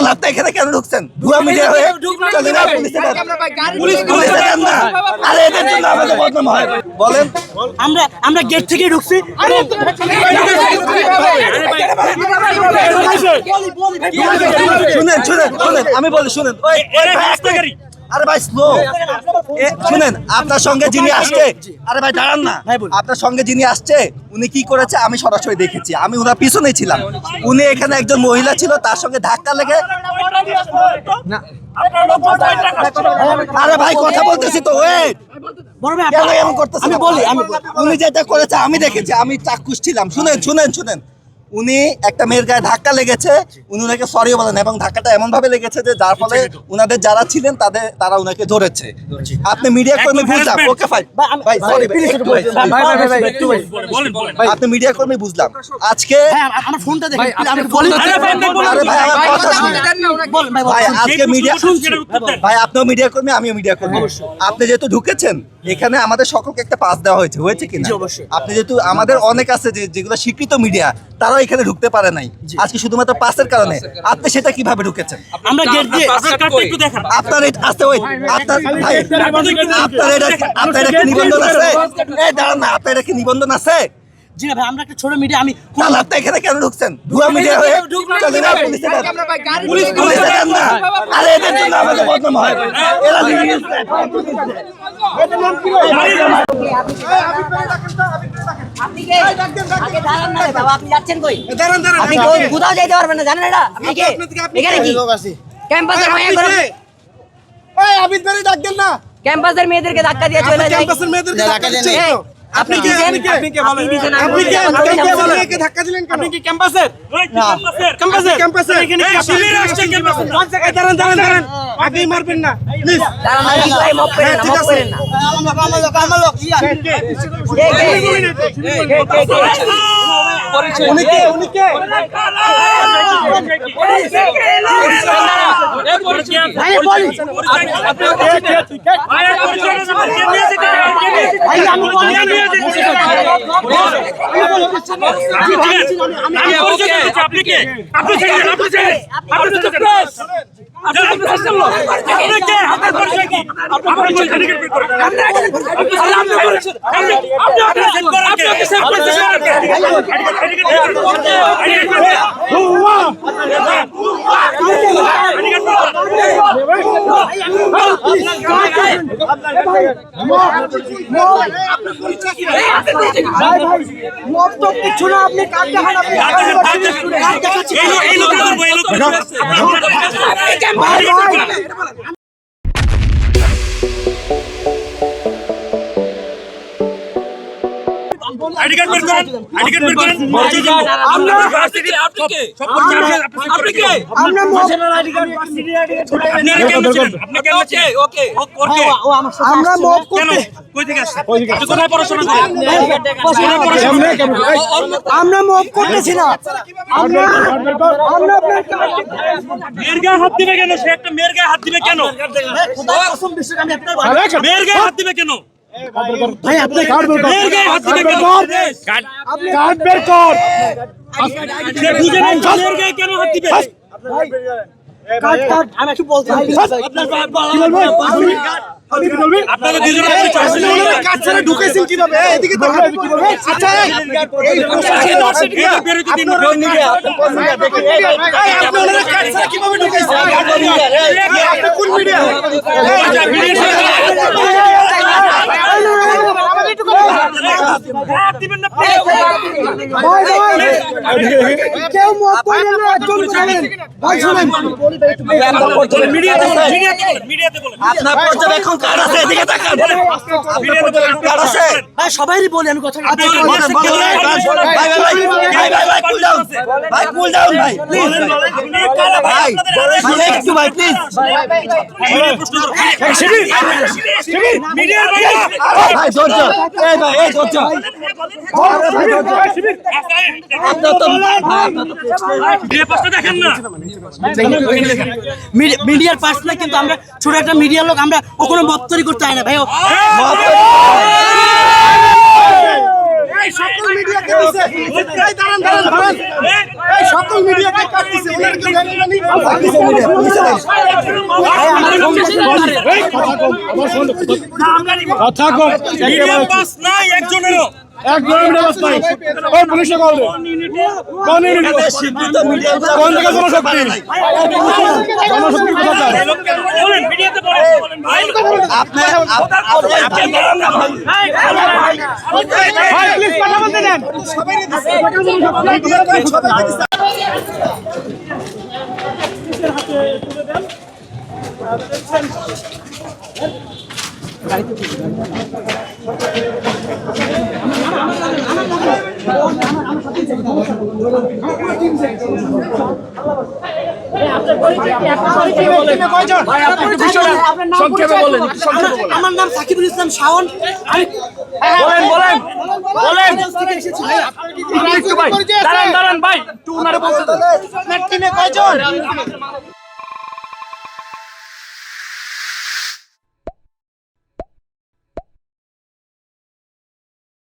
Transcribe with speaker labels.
Speaker 1: চাল আপনি এখানে কেন ঢুকছেন? ভুয়া মিডিয়া হয়ে চলেন না, পুলিশে দেন না। আরে এদের জন্য আমাদের বদনাম হয়। বলেন,
Speaker 2: আমরা গেট থেকে ঢুকছি।
Speaker 1: শুনেন শুনেন শুনেন, আমি বলি শুনেন। আরে ভাই স্লো শুনেন, আপনার সঙ্গে যিনি আসছে, আরে ভাই দাঁড়ান না, আপনার সঙ্গে যিনি আসছে উনি কি করেছে আমি সরাসরি দেখেছি, আমি ওনার পিছনেই ছিলাম। উনি এখানে একজন মহিলা ছিল, তার সঙ্গে ধাক্কা লেগে, আরে ভাই কথা বলতেছি তো, কেন এমন করতেছেন? উনি যেটা করেছে আমি দেখেছি, আমি চাক্ষুষ ছিলাম। শুনেন শুনেন শুনেন, উনি একটা মেয়ের গায়ে ধাক্কা লেগেছে, উনি ওনাকে সরিও বলেন এবং ধাক্কাটা এমন ভাবে লেগেছে যে যার ফলে উনাদের যারা ছিলেন তারা উনাকে ধরেছে। আপনি মিডিয়া কর্মী বুঝলাম, ওকে ফাইন ভাই, সরি আপনি মিডিয়া কর্মী বুঝলাম। আজকে
Speaker 2: আমার ফোনটা দেখেন,
Speaker 1: আরে ভাই আমার কথা শুনুন ভাই, আজকে মিডিয়া ভাই, আপনিও মিডিয়া কর্মী আমিও মিডিয়া কর্মী। আপনি যেহেতু ঢুকেছেন এখানে, আমাদের সকলকে একটা পাস দেওয়া হয়েছে কিনা? আপনি যেহেতু, আমাদের অনেক আছে যেগুলো স্বীকৃত মিডিয়া, তারাও এখানে ঢুকতে পারে নাই আজকে শুধুমাত্র পাসের কারণে। আপনি সেটা কিভাবে ঢুকেছেন?
Speaker 2: আমরা গেট দিয়ে
Speaker 1: আপনার আসতে ওই আপনার ভাই, আপনার এটা কি নিবন্ধন আছে? এই দাঁড়ান না, আপনার এটা কি নিবন্ধন আছে?
Speaker 2: জি না ভাই, আমরা একটা ছোট মিডিয়া। আমি
Speaker 1: তাহলে আপনি এখানে কেন ঢুকছেন? ভুয়া মিডিয়া হয়ে চলেন না, পুলিশে দেন না। আরে এদের জন্য আমাদের বদনাম হয়। এরা
Speaker 3: আপনি কে? আগে দাঁড়ান না রে বাবা, আপনি যাচ্ছেন কই? আপনি কোথাও যাইতে পারবেন না, জানেন এটা? আপনি কে? এখানে কি ক্যাম্পাসের মায়া করে?
Speaker 4: এই আবিদ ভাই ডাক দেন না,
Speaker 3: ক্যাম্পাসের মেয়েদেরকে ধাক্কা দিয়ে চলে যায়।
Speaker 4: ক্যাম্পাসের মেয়েদেরকে ধাক্কা দিচ্ছেন কেন?
Speaker 3: আপনি কি বলেন? আপনি কে
Speaker 4: ক্যাম্পাসের মেয়েকে ধাক্কা দিলেন কেন?
Speaker 2: আপনি কি ক্যাম্পাসের?
Speaker 4: ক্যাম্পাসের এখানে কি শিবির আসছে ক্যাম্পাসে? দাঁড়ান আপনি মারবেন না প্লিজ।
Speaker 3: দাঁড়ান না, কিন্তু এই মপ করেন না, মপ করেন না।
Speaker 4: উনি কে?
Speaker 2: ভাই বলি,
Speaker 4: কিছু না, আপনি কাজ দেখান,
Speaker 5: আইডি কার্ড বের করেন, আইডি কার্ড বের করেন।
Speaker 4: আমরা
Speaker 5: national ID card, varsity ID card. আপনি কেন ছিলেন? ওকে
Speaker 4: আমরা মব
Speaker 5: কেন?
Speaker 4: করতে,
Speaker 5: কই থেকে আসছেন? আপনি কোথায় পড়াশোনা করেন?
Speaker 4: আমরা মব করতেছি না। আমরা
Speaker 5: মেয়ের গায়ে হাত দিবে কেন? সে একটা মেয়ের গায়ে হাত দিবে কেন? মেয়ের গায়ে হাত দিবে কেন?
Speaker 4: ভাই আপনি কার্ড বের
Speaker 5: মেয়ের গায়ে হাত দিবে কেন?
Speaker 4: কার্ড বের কর।
Speaker 5: সে বুঝে নেই মেয়ের গায়ে কেন হাত দিবে?
Speaker 2: আমি একটু বলতে
Speaker 5: আপনাদের দুজনের
Speaker 4: কার্ড ছাড়া ঢুকেছেন কিভাবে? এদিকে তো আচ্ছা এই
Speaker 5: প্রশাসন বেরোতে দিন।
Speaker 4: আপনি ওনারা কার্ড ছাড়া কিভাবে ঢুকেছেন? আপনি কোন মিডিয়া? কেউ মত করেন না, একজন বলেন। ভাই শুনেন,
Speaker 5: মিডিয়াতে বলেন।
Speaker 1: আপনার পর্যবেক্ষণ কার্ড আছে, এদিকে তাকান। কার্ড আছে?
Speaker 2: ভাই সবাইরই বলি আমি কথা।
Speaker 1: ভাই কুল ডাউন ভাই, কুল ডাউন ভাই, প্লিজ ভাই, একটু ভাই প্লিজ। ভাই ধৈর্য, এই ভাই এই ধৈর্য।
Speaker 5: দেখেন না
Speaker 2: মিডিয়ার পাশ না, কিন্তু আমরা ছোট একটা মিডিয়ার লোক, আমরা কখনো মত তৈরি করতে হয় না ভাই।
Speaker 4: সকল মিডিয়াকে দিছে এই দাঁড়ান এই সকল মিডিয়াকে কাট দিছে ওনাকে জানি
Speaker 5: কথা কম
Speaker 6: মিডিয়াম পাস নাই একজনেরও
Speaker 5: এক মিনিট বাস নাই ওই পুলিশে কল দে কোন ইউনিট
Speaker 1: স্বীকৃত মিডিয়া
Speaker 5: কোন থেকে জনশক্তি জনশক্তি কোথায়
Speaker 6: বলেন মিডিয়াতে বলেন ভাই
Speaker 1: আপনার
Speaker 4: ভাই প্লিজ কথা বলতে দেন সবাইকে দিছে মিডিয়াকে সবাইকে দিছে
Speaker 5: সংক্ষেপে বলেন
Speaker 2: আমার নাম সাকিবুল ইসলাম শাওন। আমি
Speaker 5: বলেন
Speaker 2: থেকে এসেছি ভাই।
Speaker 5: একটু ভাই দাঁড়ান ভাই একটু উনারে বলতে দেন
Speaker 4: আপনার টিমে কয়জন